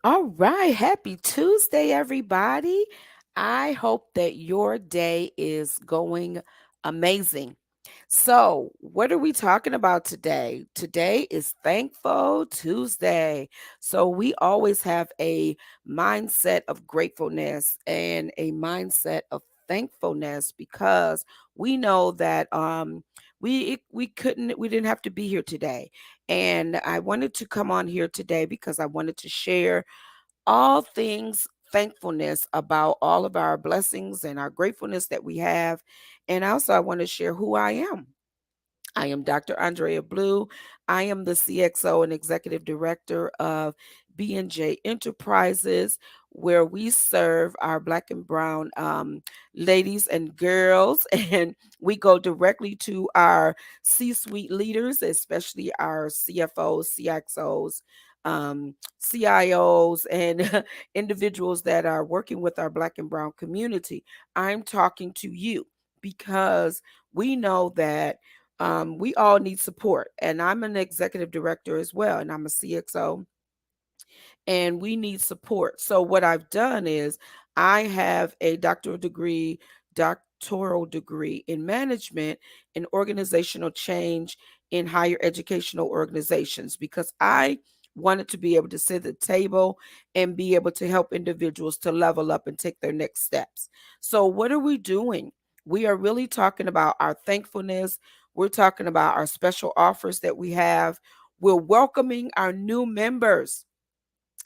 All right. Happy Tuesday, everybody. I hope that your day is going amazing. So, what are we talking about today? Today is Thankful Tuesday. So, we always have a mindset of gratefulness and a mindset of thankfulness because we know that we didn't have to be here today. And I wanted to come on here today because I wanted to share all things thankfulness about all of our blessings and our gratefulness that we have. And also, I want to share who I am. I am Dr. Andrea Blue. I am the CXO and Executive Director of B&J Enterprises, where we serve our Black and Brown ladies and girls, and we go directly to our C-suite leaders, especially our CFOs, CXOs, CIOs, and individuals that are working with our Black and Brown community. I'm talking to you because we know that we all need support. And I'm an executive director as well, and I'm a CXO, and we need support. So, what I've done is I have a doctoral degree in management and organizational change in higher educational organizations because I wanted to be able to sit at the table and be able to help individuals to level up and take their next steps. So, what are we doing? We are really talking about our thankfulness. We're talking about our special offers that we have. We're welcoming our new members.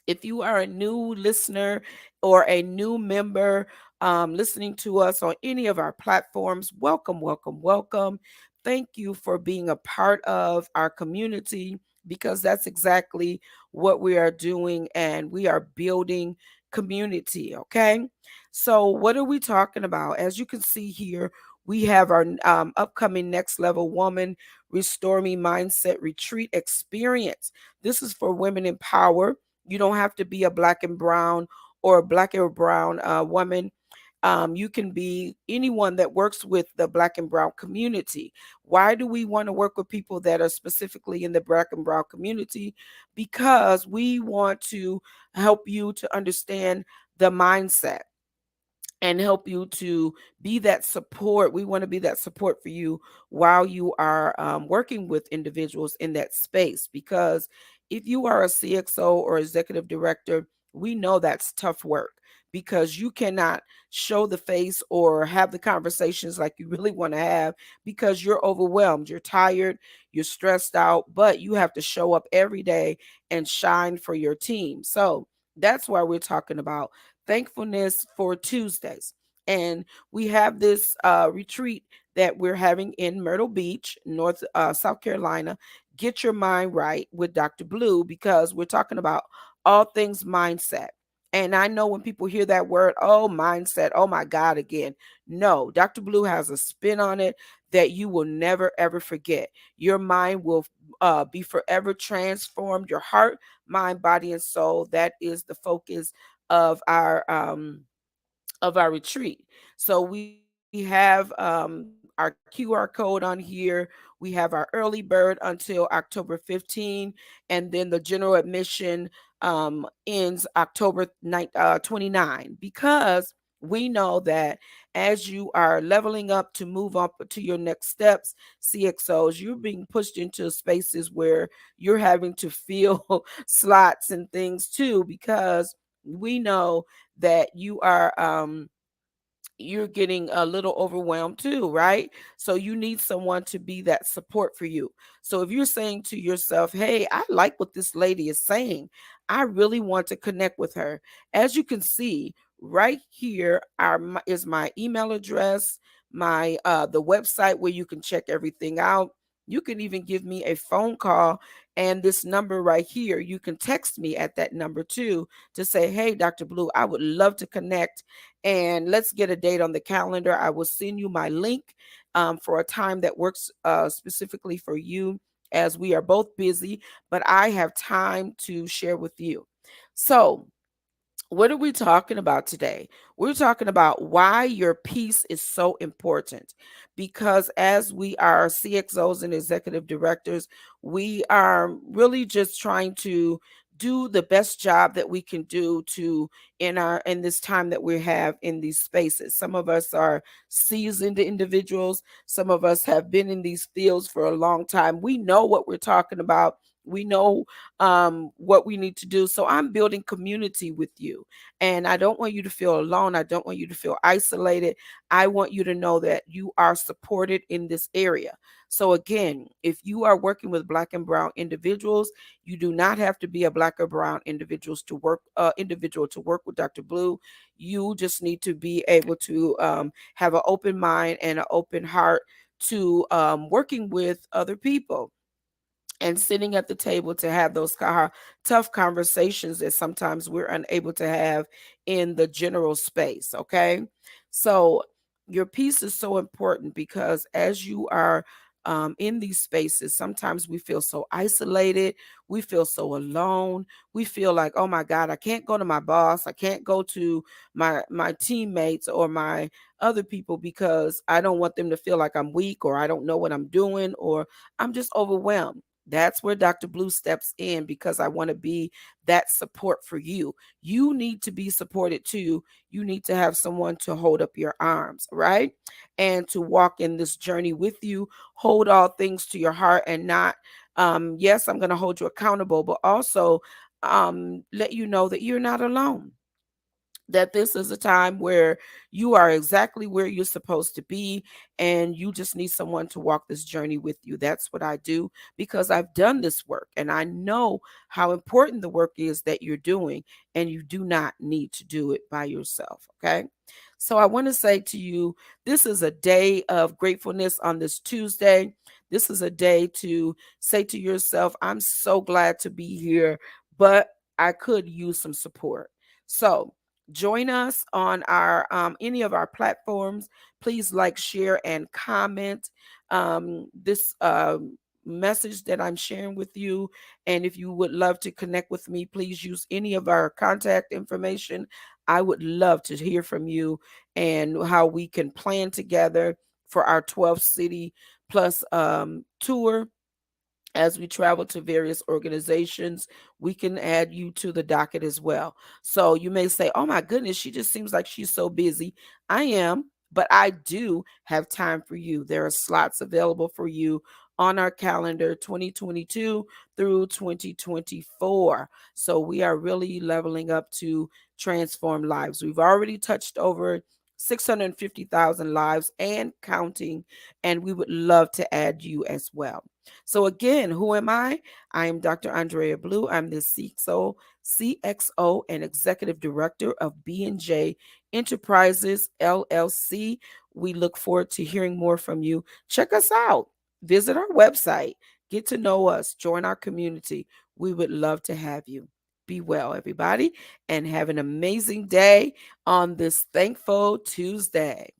If you are a new listener or a new member listening to us on any of our platforms, welcome, welcome, welcome. Thank you for being a part of our community because that's exactly what we are doing and we are building community. Okay. So, what are we talking about? As you can see here, we have our upcoming Next Level Woman Restore Me Mindset Retreat experience. This is for women in power. You don't have to be a black and brown or a black or brown woman. You can be anyone that works with the black and brown community. Why do we want to work with people that are specifically in the black and brown community? Because we want to help you to understand the mindset and help you to be that support. We want to be that support for you while you are working with individuals in that space. Because if you are a CXO or executive director, we know that's tough work because you cannot show the face or have the conversations like you really want to have because you're overwhelmed, you're tired, you're stressed out, but you have to show up every day and shine for your team. So that's why we're talking about Thankfulness for Tuesdays. And we have this retreat that we're having in Myrtle Beach, North South Carolina. Get your mind right with Dr. Blue because we're talking about all things mindset. And I know when people hear that word, oh, mindset, oh my God, again. No, Dr. Blue has a spin on it that you will never, ever forget. Your mind will be forever transformed, your heart, mind, body, and soul. That is the focus of our retreat. So we have our QR code on here. We have our early bird until October 15, and then the general admission ends October 29 because we know that as you are leveling up to move up to your next steps, CXOs, you're being pushed into spaces where you're having to fill slots and things too because we know that you're getting a little overwhelmed too, right? So you need someone to be that support for you. So if you're saying to yourself, hey, I like what this lady is saying, I really want to connect with her. As you can see right here is my email address, my the website where you can check everything out. You can even give me a phone call, and this number right here, you can text me at that number too to say, hey, Dr. Blue, I would love to connect and let's get a date on the calendar. I will send you my link for a time that works specifically for you as we are both busy, but I have time to share with you. So, what are we talking about today? We're talking about why your peace is so important. Because as we are CXOs and executive directors, we are really just trying to do the best job that we can do to in this time that we have in these spaces. Some of us are seasoned individuals, some of us have been in these fields for a long time. We know what we're talking about. We know what we need to do. So I'm building community with you, and I don't want you to feel alone. I don't want you to feel isolated. I want you to know that you are supported in this area. So again, if you are working with Black and brown individuals, you do not have to be a Black or brown individual to work with Dr. Blue. You just need to be able to have an open mind and an open heart to working with other people and sitting at the table to have those tough conversations that sometimes we're unable to have in the general space. Okay. So your piece is so important because as you are in these spaces, sometimes we feel so isolated. We feel so alone. We feel like, oh my God, I can't go to my boss. I can't go to my teammates or my other people because I don't want them to feel like I'm weak, or I don't know what I'm doing, or I'm just overwhelmed. That's where Dr. Blue steps in, because I want to be that support for you. You need to be supported too. You need to have someone to hold up your arms, right? And to walk in this journey with you, hold all things to your heart, and not, yes, I'm going to hold you accountable, but also let you know that you're not alone, that this is a time where you are exactly where you're supposed to be, and you just need someone to walk this journey with you. That's what I do, because I've done this work and I know how important the work is that you're doing, and you do not need to do it by yourself. Okay. So I want to say to you, this is a day of gratefulness on this Tuesday. This is a day to say to yourself, I'm so glad to be here, but I could use some support. So join us on our any of our platforms. Please like, share, and comment this message that I'm sharing with you. And if you would love to connect with me, please use any of our contact information. I would love to hear from you and how we can plan together for our 12 city plus tour. As we travel to various organizations, we can add you to the docket as well. So you may say, oh my goodness, she just seems like she's so busy. I am, but I do have time for you. There are slots available for you on our calendar 2022 through 2024. So we are really leveling up to transform lives. We've already touched over 650,000 lives and counting, and we would love to add you as well. So again, who am I? I am Dr. Andrea Blue. I'm the CXO and Executive Director of B&J Enterprises, LLC. We look forward to hearing more from you. Check us out. Visit our website. Get to know us. Join our community. We would love to have you. Be well, everybody, and have an amazing day on this thankful Tuesday.